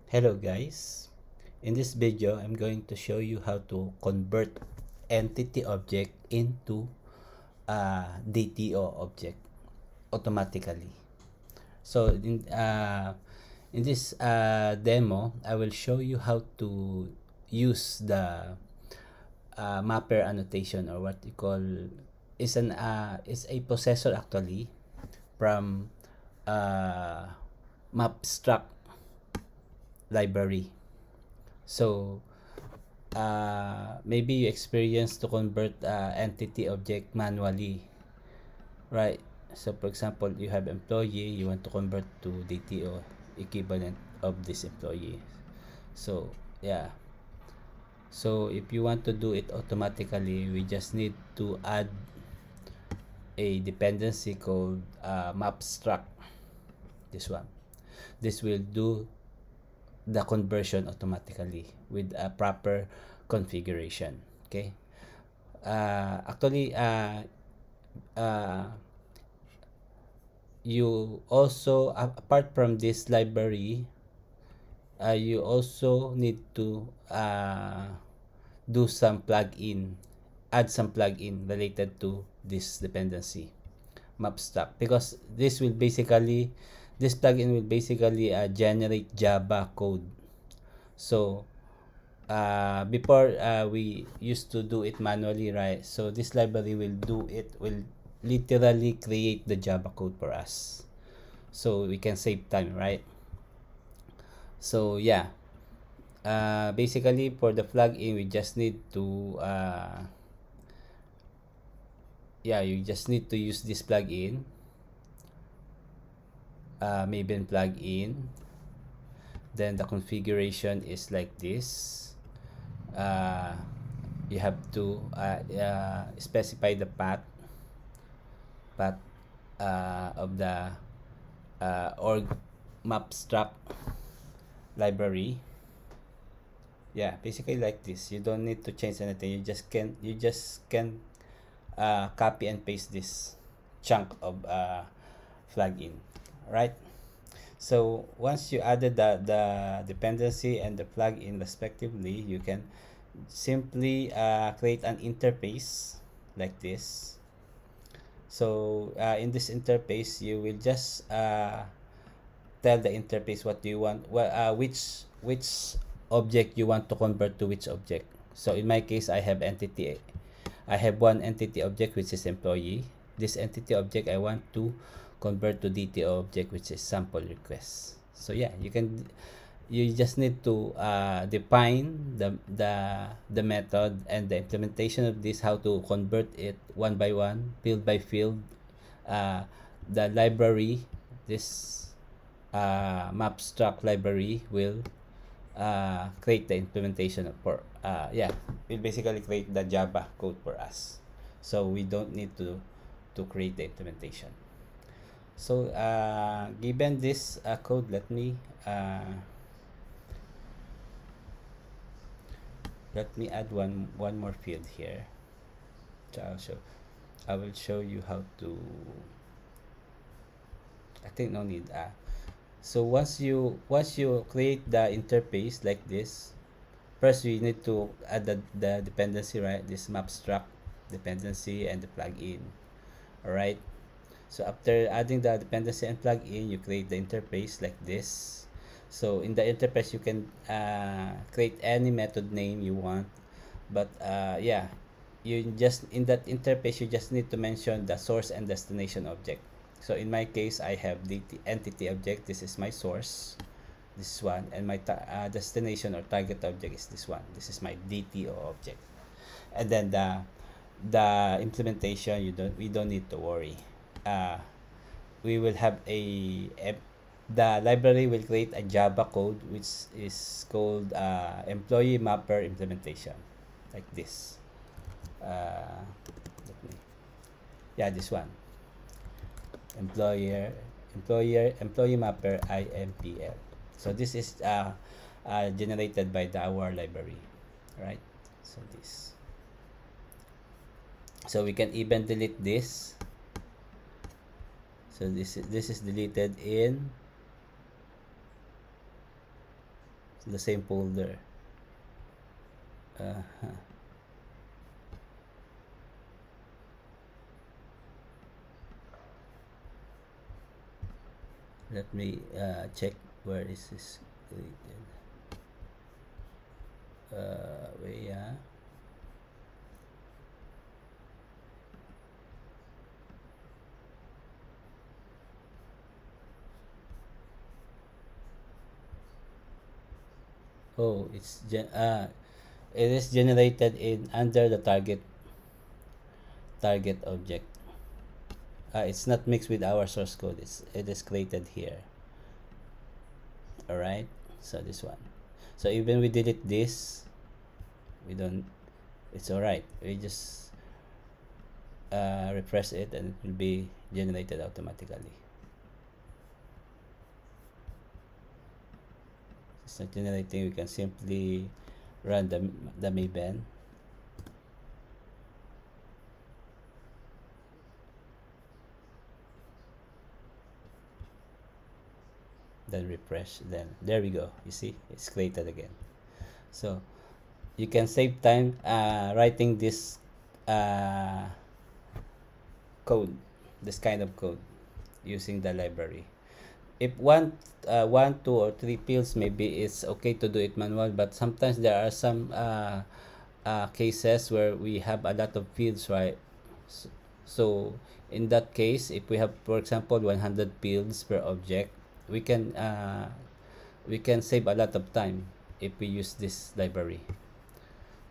Hello guys, in this video I'm going to show you how to convert entity object into a DTO object automatically. So in this demo I will show you how to use the mapper annotation, or what you call is a possessor actually from mapstruct library. So maybe you experience to convert entity object manually, right? So for example, you have employee, you want to convert to DTO equivalent of this employee. So yeah, so if you want to do it automatically, we just need to add a dependency called mapstruct. This one, this will do the conversion automatically with a proper configuration. Okay, actually you also, apart from this library, you also need to do some plugin, add some plugin related to this dependency mapstruct, because this plugin will basically generate Java code. So before we used to do it manually, right? So this library will literally create the Java code for us, so we can save time, right? So yeah, basically for the plugin we just need to you just need to use this plugin, Maven plugin. Then the configuration is like this. You have to specify the path of the org mapstruct library. Yeah, basically like this. You don't need to change anything. You just can copy and paste this chunk of plugin, right? So once you added the dependency and the plugin respectively, you can simply create an interface like this. So in this interface, you will just tell the interface what do you want, which object you want to convert to which object. So in my case, I have one entity object which is employee. This entity object I want to convert to DTO object which is sample request. So yeah, you just need to define the method and the implementation of this, how to convert it one by one, field by field. The library, this mapstruct library will create the implementation for will basically create the Java code for us, so we don't need to create the implementation. So given this code, let me add one more field here. So I will show you how to. I think no need. So once you create the interface like this, first we need to add the dependency, right? This mapstruct dependency and the plugin. All right. So after adding the dependency and plugin, you create the interface like this. So in the interface, you can create any method name you want, but yeah, you just in that interface you just need to mention the source and destination object. So in my case, I have the entity object. This is my source, this one, and my destination or target object is this one. This is my DTO object, and then the implementation, we don't need to worry. uh, we will have the library will create a Java code which is called employee mapper implementation, like this. Let me, yeah, this one, employee mapper IMPL. So this is generated by our library, right? So this, so we can even delete this. So this is deleted in the same folder. uh, let me check where is this created. Yeah. Oh, it is generated in under the target object. It's not mixed with our source code. It is created here. All right. So this one. So even we delete this, we don't. It's all right. We just refresh it, and it will be generated automatically. It's not generating. We can simply run the Maven. Then refresh, then there we go. You see, it's created again. So you can save time writing this code, this kind of code, using the library. If one, two, or three fields, maybe it's okay to do it manual, but sometimes there are some cases where we have a lot of fields, right? So in that case, if we have, for example, 100 fields per object, we can save a lot of time if we use this library,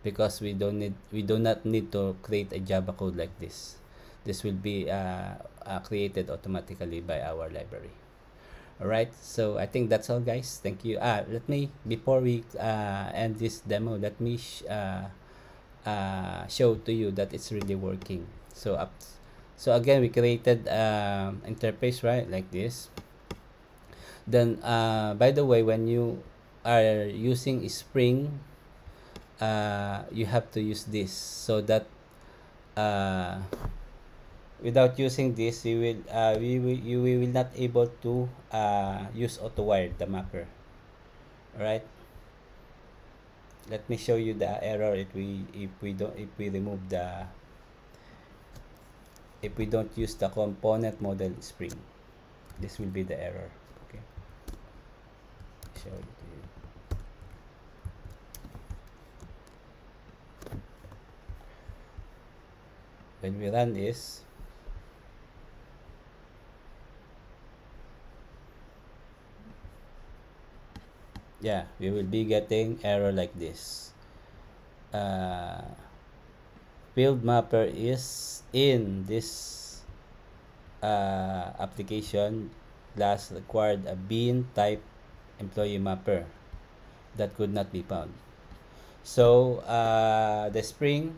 because we do not need to create a Java code like this. This will be created automatically by our library. All right, so I think that's all, guys. Thank you. Let me, before we end this demo, let me show to you that it's really working. So again, we created interface, right, like this. Then by the way, when you are using Spring, you have to use this, so that without using this, you will not able to use AutoWire, the mapper. All right, let me show you the error if we remove the, if we don't use the component model Spring. This will be the error. Okay, show it to you. When we run this, yeah, we will be getting error like this. Field mapper is in this application class required a bean type employee mapper that could not be found. So the Spring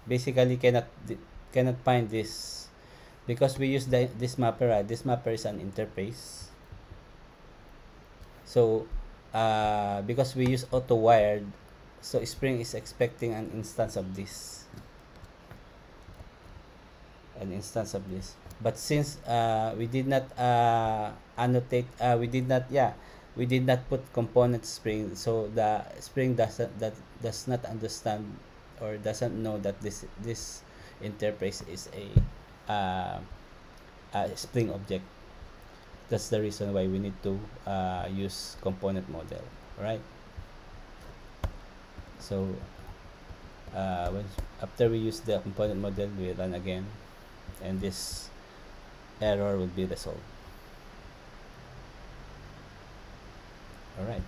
basically cannot find this, because we use this mapper, right? This mapper is an interface. So because we use AutoWired, so Spring is expecting an instance of this, but since we did not annotate, we did not put component Spring, so the Spring does not understand or doesn't know that this interface is a Spring object. That's the reason why we need to use component model, right? So after we use the component model, we run again, and this error will be resolved. All right,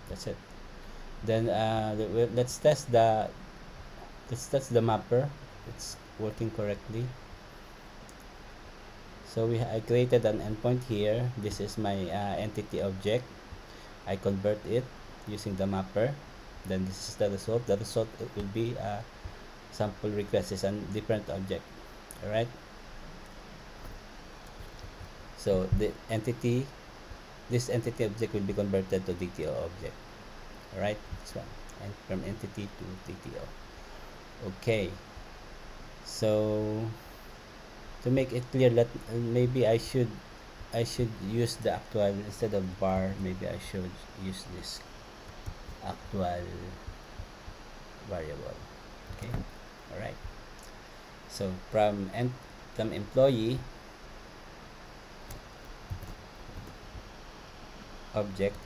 that's it. Then let's test the mapper. It's working correctly. So I created an endpoint here. This is my entity object. I convert it using the mapper. Then this is the result. The result will be a sample request. Is a different object. All right. So this entity object will be converted to DTO object. All right. This one, and from entity to DTO. Okay. So to make it clear, maybe I should use the actual instead of bar. Maybe I should use this actual variable. Okay, all right. So from employee object,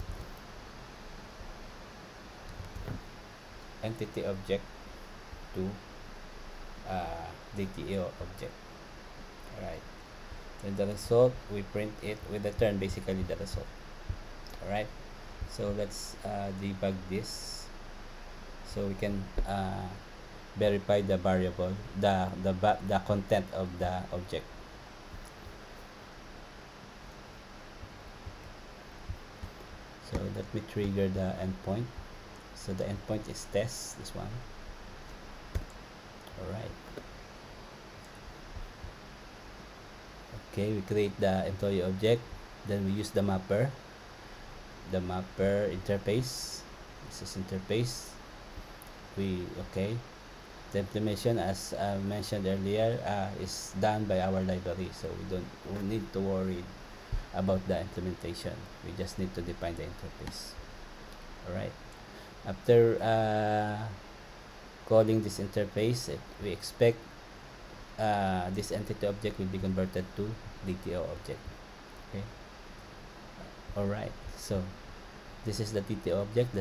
entity object to DTO object. All right. Then the result, we print it with the turn, basically the result. All right. So let's debug this, so we can verify the variable, the content of the object. So let me trigger the endpoint. So the endpoint is test, this one. All right. Okay, we create the employee object, then we use the mapper interface. This is interface. Okay, the implementation, as mentioned earlier, is done by our library, so we need to worry about the implementation. We just need to define the interface. All right, after calling this interface, we expect this entity object will be converted to DTO object. Okay, all right, so this is the DTO object.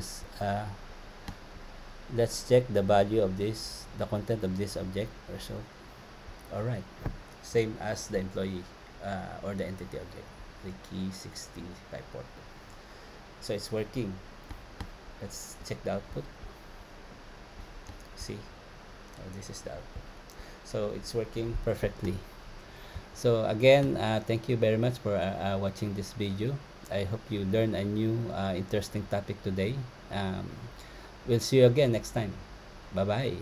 Let's check the value of this, the content of this object result. All right, same as the employee or the entity object, the key 6542. So it's working. Let's check the output. See, this is the output. So it's working perfectly. So again, thank you very much for watching this video. I hope you learned a new interesting topic today. We'll see you again next time. Bye bye.